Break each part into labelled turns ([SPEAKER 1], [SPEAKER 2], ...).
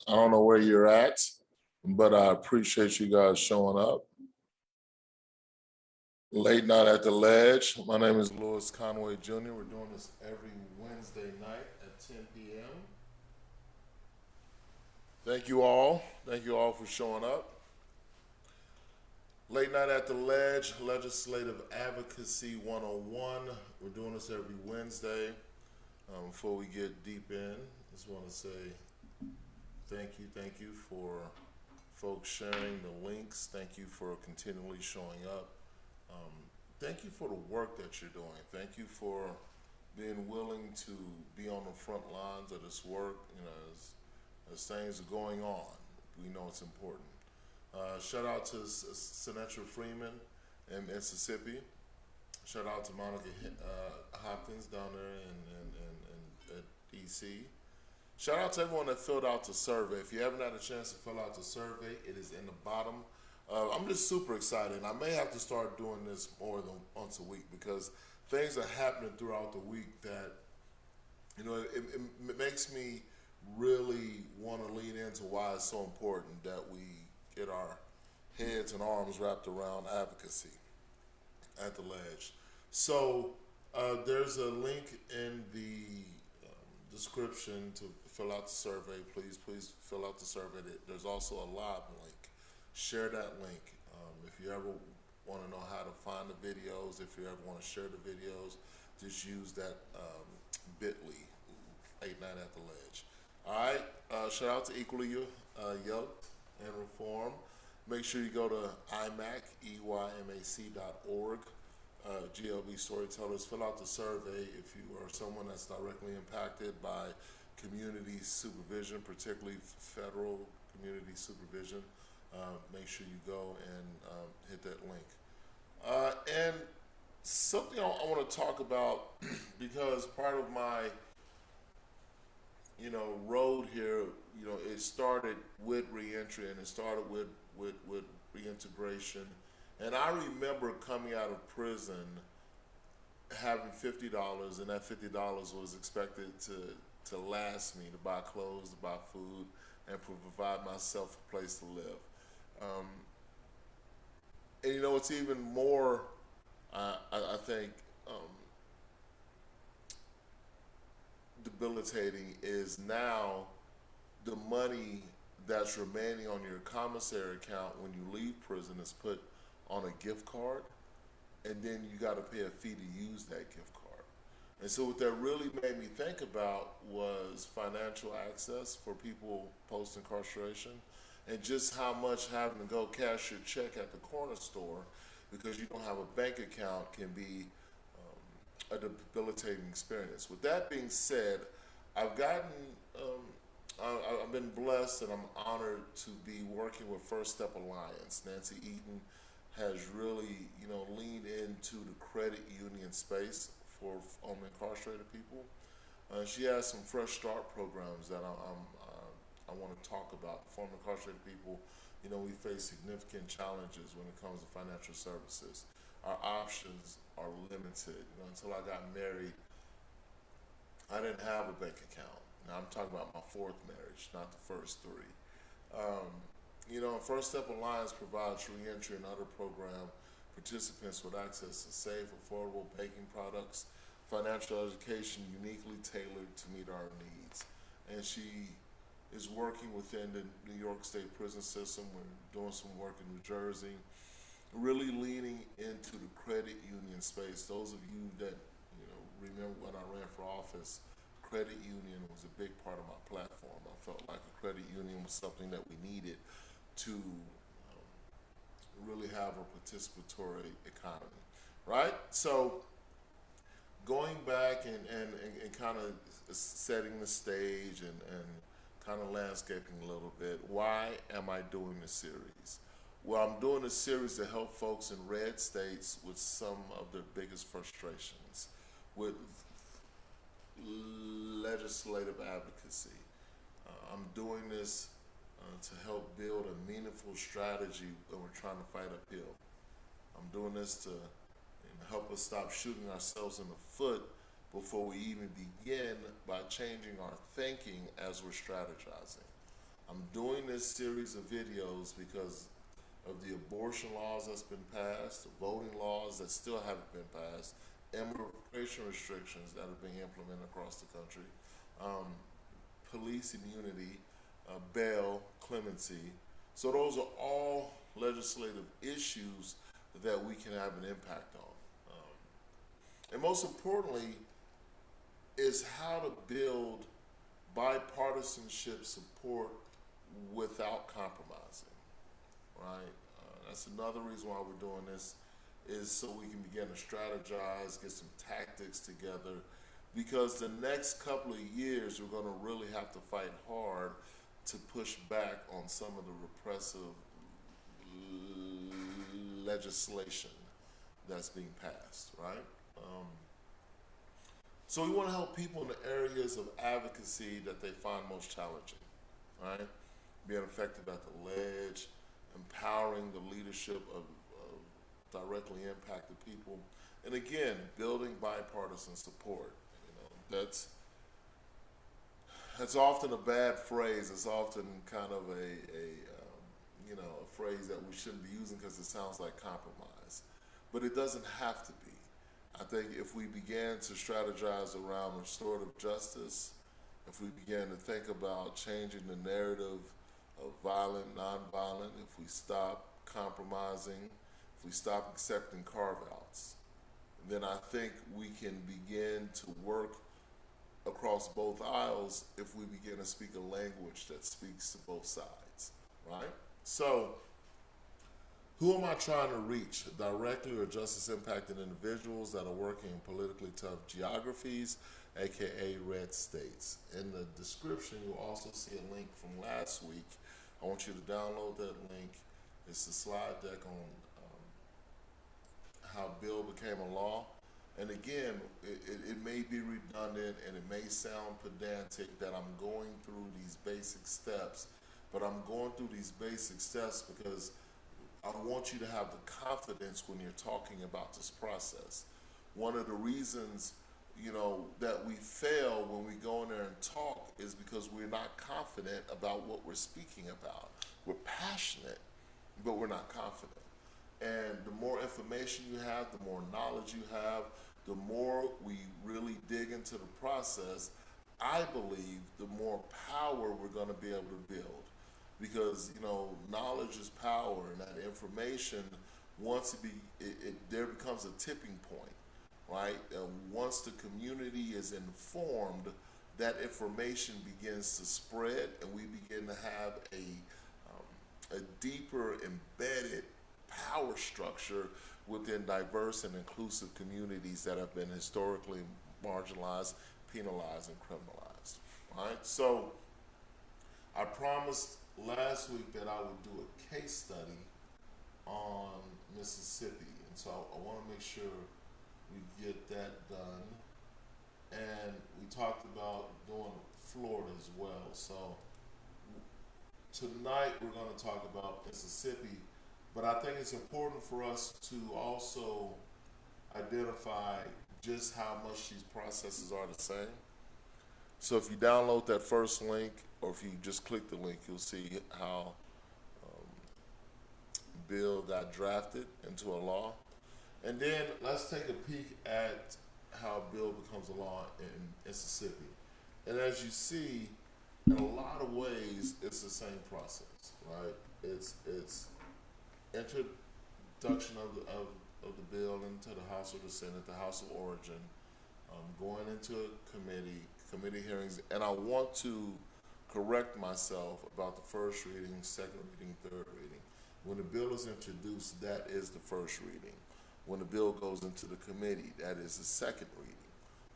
[SPEAKER 1] I don't know where you're at, but I appreciate you guys showing up. Late night at the Ledge. My name is Louis Conway Jr. We're doing this every Wednesday night at 10 p.m. Thank you all. Thank you all for showing up. Late night at the Ledge, Legislative Advocacy 101. We're doing this every Wednesday. Before we get deep in, I just want to say thank you for folks sharing the links. Thank you for continually showing up. Thank you for the work that you're doing. Thank you for being willing to be on the front lines of this work. You know, as things are going on, we know it's important. Shout out to Sinatra Freeman in Mississippi. Shout out to Monica Hopkins down there in DC. Shout out to everyone that filled out the survey. If you haven't had a chance to fill out the survey, it is in the bottom. I'm just super excited. I may have to start doing this more than once a week because things are happening throughout the week that, you know, it makes me really want to lean into why it's so important that we get our heads and arms wrapped around advocacy at the Ledge. So there's a link in the description to fill out the survey. Please fill out the survey. There's also a live link. Share that link. If you ever want to know how to find the videos, if you ever want to share the videos, just use that bit.ly, late night at the Ledge. All right, shout out to Equally Yoked and Reform. Make sure you go to eymac.org, GLB Storytellers. Fill out the survey if you are someone that's directly impacted by community supervision, particularly federal community supervision. Make sure you go and hit that link. And something I want to talk about because part of my road here, it started with reentry and it started with reintegration. And I remember coming out of prison having $50, and that $50 was expected to last me, to buy clothes, to buy food, and provide myself a place to live. And it's even more, I think, debilitating is now the money that's remaining on your commissary account when you leave prison is put on a gift card, and then you got to pay a fee to use that gift card. And so what that really made me think about was financial access for people post-incarceration, and just how much having to go cash your check at the corner store because you don't have a bank account can be a debilitating experience. With that being said, I've been blessed and I'm honored to be working with First Step Alliance. Nancy Eaton has really, leaned into the credit union space for incarcerated people. She has some fresh start programs that I want to talk about. For incarcerated people, we face significant challenges when it comes to financial services. Our options are limited. Until I got married, I didn't have a bank account. Now I'm talking about my fourth marriage, not the first three. First Step Alliance provides reentry and other program participants with access to safe, affordable banking products, financial education uniquely tailored to meet our needs. And she is working within the New York State prison system. We're doing some work in New Jersey, really leaning into the credit union space. Those of you that remember when I ran for office, credit union was a big part of my platform. I felt like a credit union was something that we needed to really have a participatory economy, right? So going back and kind of setting the stage and kind of landscaping a little bit, why am I doing this series? Well, I'm doing this series to help folks in red states with some of their biggest frustrations with legislative advocacy. I'm doing this to help build a meaningful strategy when we're trying to fight uphill. I'm doing this to help us stop shooting ourselves in the foot before we even begin by changing our thinking as we're strategizing. I'm doing this series of videos because of the abortion laws that's been passed, the voting laws that still haven't been passed, immigration restrictions that are being implemented across the country, police immunity, bail, clemency. So those are all legislative issues that we can have an impact on. And most importantly, is how to build bipartisanship support without compromising, right? That's another reason why we're doing this, is so we can begin to strategize, get some tactics together, because the next couple of years we're going to really have to fight hard to push back on some of the repressive legislation that's being passed, right? So we want to help people in the areas of advocacy that they find most challenging, right? Being effective at the Lege, empowering the leadership of directly impacted people, and again, building bipartisan support. That's often a bad phrase. It's often kind of a phrase that we shouldn't be using because it sounds like compromise, but it doesn't have to be. I think if we began to strategize around restorative justice, if we began to think about changing the narrative of violent, nonviolent, if we stop compromising, if we stop accepting carve-outs, then I think we can begin to work across both aisles if we begin to speak a language that speaks to both sides, right? So, who am I trying to reach? Directly or justice impacted individuals that are working in politically tough geographies, aka red states. In the description, you'll also see a link from last week. I want you to download that link. It's the slide deck on how bill became a law. And again, it may be redundant and it may sound pedantic that I'm going through these basic steps, but I'm going through these basic steps because I want you to have the confidence when you're talking about this process. One of the reasons, that we fail when we go in there and talk is because we're not confident about what we're speaking about. We're passionate, but we're not confident. And the more information you have, the more knowledge you have, the more we really dig into the process, I believe the more power we're going to be able to build. Because, knowledge is power, and that information, once there becomes a tipping point, right? Once the community is informed, that information begins to spread, and we begin to have a deeper embedded power structure within diverse and inclusive communities that have been historically marginalized, penalized, and criminalized, right? So I promised last week that I would do a case study on Mississippi, and so I want to make sure we get that done. And we talked about doing Florida as well. So tonight we're going to talk about Mississippi, but I think it's important for us to also identify just how much these processes are the same. So if you download that first link, or if you just click the link, you'll see how bill got drafted into a law. And then let's take a peek at how a bill becomes a law in Mississippi. And as you see, in a lot of ways, it's the same process, right? It's introduction of the bill into the House or the Senate, the House of Origin, going into a committee hearings, and I want to correct myself about the first reading, second reading, third reading. When the bill is introduced, that is the first reading. When the bill goes into the committee, that is the second reading.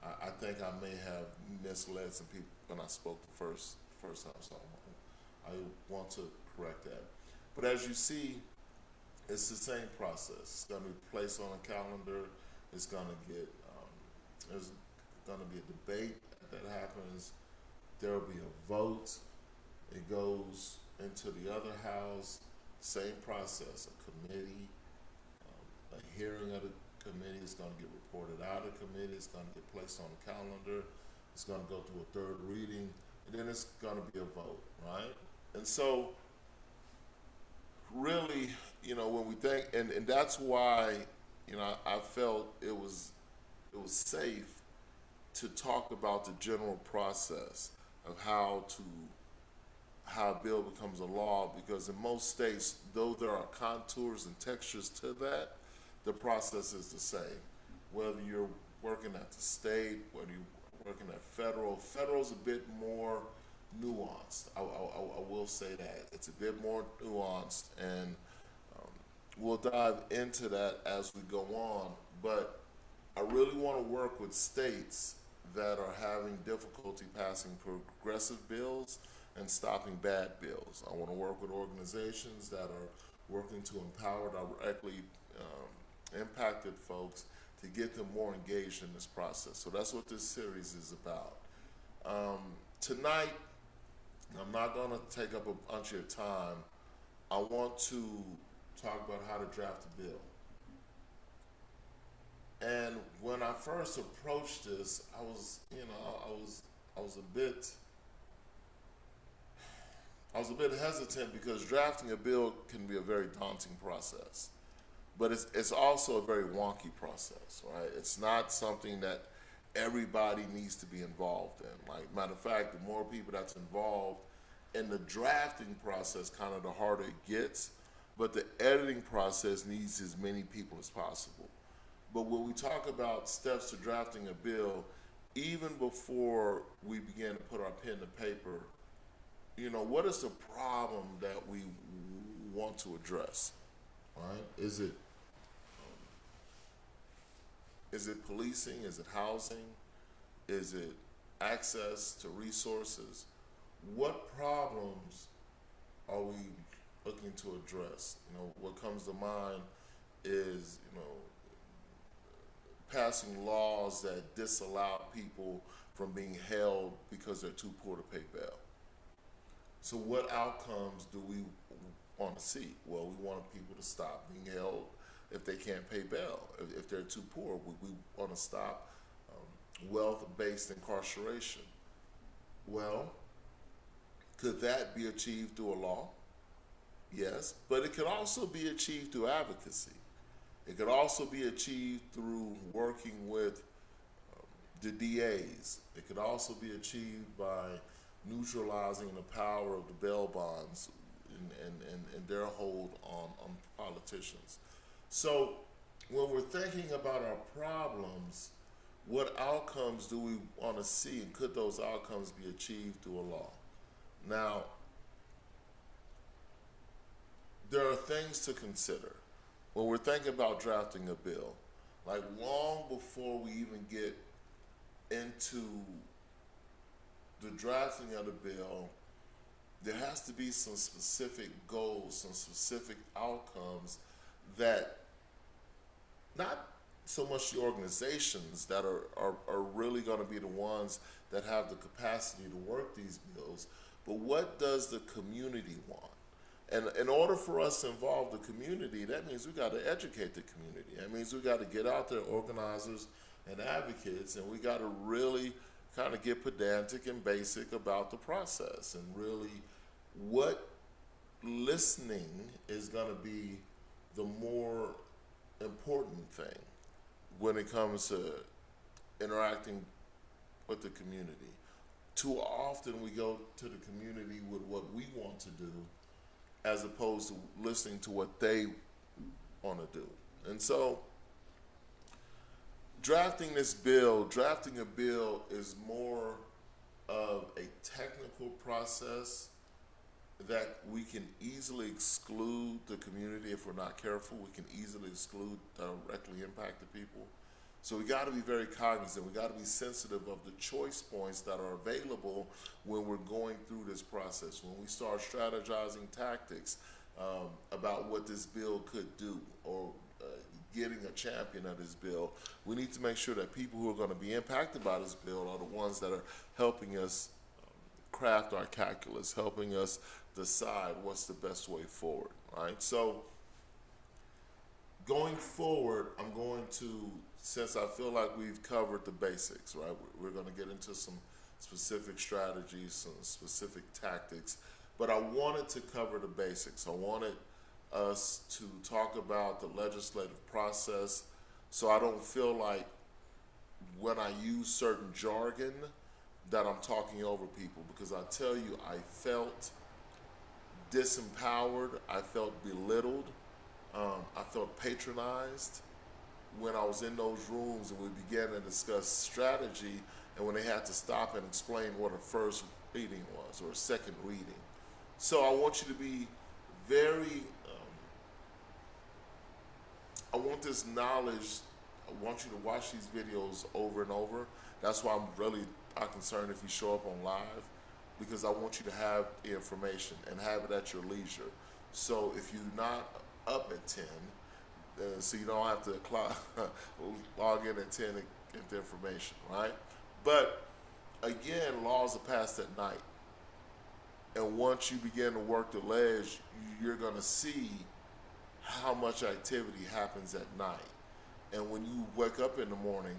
[SPEAKER 1] I think I may have misled some people when I spoke the first time, so I want to correct that. But as you see, it's the same process. It's going to be placed on a calendar. It's going to get, there's going to be a debate that happens. There will be a vote. It goes into the other house. Same process. A committee, a hearing of the committee is going to get reported out of the committee. It's going to get placed on the calendar. It's going to go through a third reading, and then it's going to be a vote, right? And so, really, when we think, and that's why, I felt it was safe to talk about the general process of how a bill becomes a law, because in most states, though there are contours and textures to that, the process is the same. Whether you're working at the state, whether you're working at federal's a bit more nuanced. I will say that. It's a bit more nuanced, and we'll dive into that as we go on. But I really want to work with states that are having difficulty passing progressive bills and stopping bad bills. I want to work with organizations that are working to empower directly impacted folks to get them more engaged in this process. So that's what this series is about. Tonight, I'm not going to take up a bunch of your time. I want to talk about how to draft a bill. And when I first approached this, I was a bit hesitant, because drafting a bill can be a very daunting process, but it's also a very wonky process, right? It's not something that everybody needs to be involved in. Like, matter of fact, the more people that's involved in the drafting process, kind of the harder it gets, but the editing process needs as many people as possible. But when we talk about steps to drafting a bill, even before we begin to put our pen to paper, what is the problem that we want to address, right? Is it policing? Is it housing? Is it access to resources? What problems are we looking to address? What comes to mind is, passing laws that disallow people from being held because they're too poor to pay bail. So what outcomes do we want to see? Well, we want people to stop being held if they can't pay bail. If they're too poor, we want to stop wealth-based incarceration. Well, could that be achieved through a law? Yes, but it could also be achieved through advocacy. It could also be achieved through working with the DAs. It could also be achieved by neutralizing the power of the bail bonds and their hold on politicians. So when we're thinking about our problems, what outcomes do we want to see, and could those outcomes be achieved through a law? Now, there are things to consider when we're thinking about drafting a bill. Like, long before we even get into the drafting of the bill, there has to be some specific goals, some specific outcomes that not so much the organizations that are really going to be the ones that have the capacity to work these bills, but what does the community want? And in order for us to involve the community, that means we got to educate the community. That means we got to get out there, organizers and advocates, and we got to really kind of get pedantic and basic about the process, and really what listening is going to be the more important thing when it comes to interacting with the community. Too often we go to the community with what we want to do, as opposed to listening to what they want to do. And so, drafting a bill is more of a technical process that we can easily exclude the community if we're not careful. We can easily exclude directly impacted people. So we got to be very cognizant. We got to be sensitive of the choice points that are available when we're going through this process. When we start strategizing tactics about what this bill could do, or getting a champion of this bill, we need to make sure that people who are going to be impacted by this bill are the ones that are helping us craft our calculus, helping us decide what's the best way forward, right? So going forward, I'm going to, since I feel like we've covered the basics, right? We're going to get into some specific strategies, some specific tactics but I wanted to cover the basics. I wanted us to talk about the legislative process so I don't feel like when I use certain jargon that I'm talking over people, because I tell you, I felt disempowered, I felt belittled, I felt patronized when I was in those rooms and we began to discuss strategy, and when they had to stop and explain what a first reading was or a second reading. So I want you to be very, I want this knowledge, I want you to watch these videos over and over. That's why I'm really not concerned if you show up on live, because I want you to have the information and have it at your leisure. So if you're not up at 10, so you don't have to log in at 10 and get the information, right? But again, laws are passed at night. And once you begin to work the Lege, you're gonna see how much activity happens at night. And when you wake up in the morning,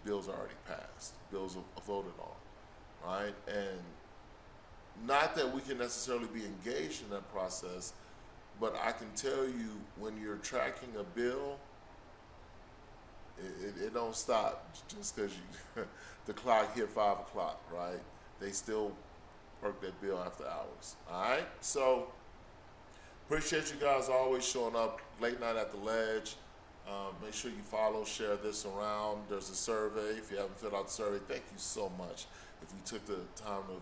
[SPEAKER 1] bills are already passed, bills are voted on, right? And not that we can necessarily be engaged in that process, but I can tell you when you're tracking a bill, it don't stop just because the clock hit 5 o'clock, right? They still work that bill after hours, all right? So appreciate you guys always showing up late night at the Lege. Make sure you follow, share this around. There's a survey. If you haven't filled out the survey, thank you so much. If you took the time to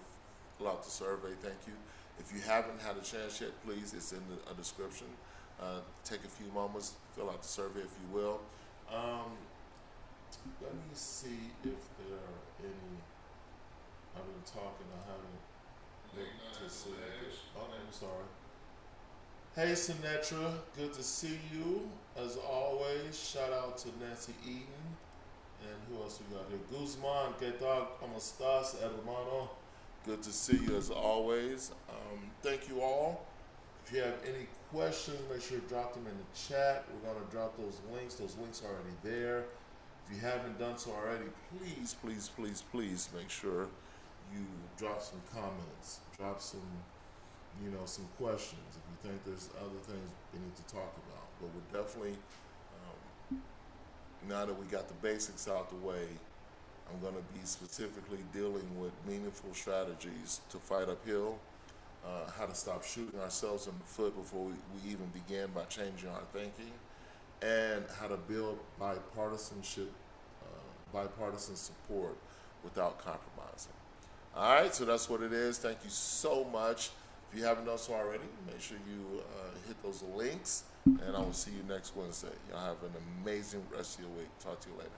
[SPEAKER 1] fill out the survey, thank you. If you haven't had a chance yet, please, it's in the description. Take a few moments, fill out the survey if you will. Let me see if there are any. I've been talking, I haven't looked to see. Oh, I'm sorry. Hey Sinetra, good to see you as always. Shout out to Nancy Eaton. And who else we got here? Guzman, ¿qué tal? ¿Cómo estás, hermano? Good to see you as always. Thank you all. If you have any questions, make sure you drop them in the chat. We're going to drop those links. Those links are already there. If you haven't done so already, please, please, please, please make sure you drop some comments, drop some, you know, some questions if you think there's other things we need to talk about. But we're definitely, now that we got the basics out the way, I'm going to be specifically dealing with meaningful strategies to fight uphill, how to stop shooting ourselves in the foot before we even begin by changing our thinking, and how to build bipartisanship, bipartisan support without compromising. All right, so that's what it is. Thank you so much. If you haven't done so already, make sure you hit those links, and I will see you next Wednesday. Y'all have an amazing rest of your week. Talk to you later.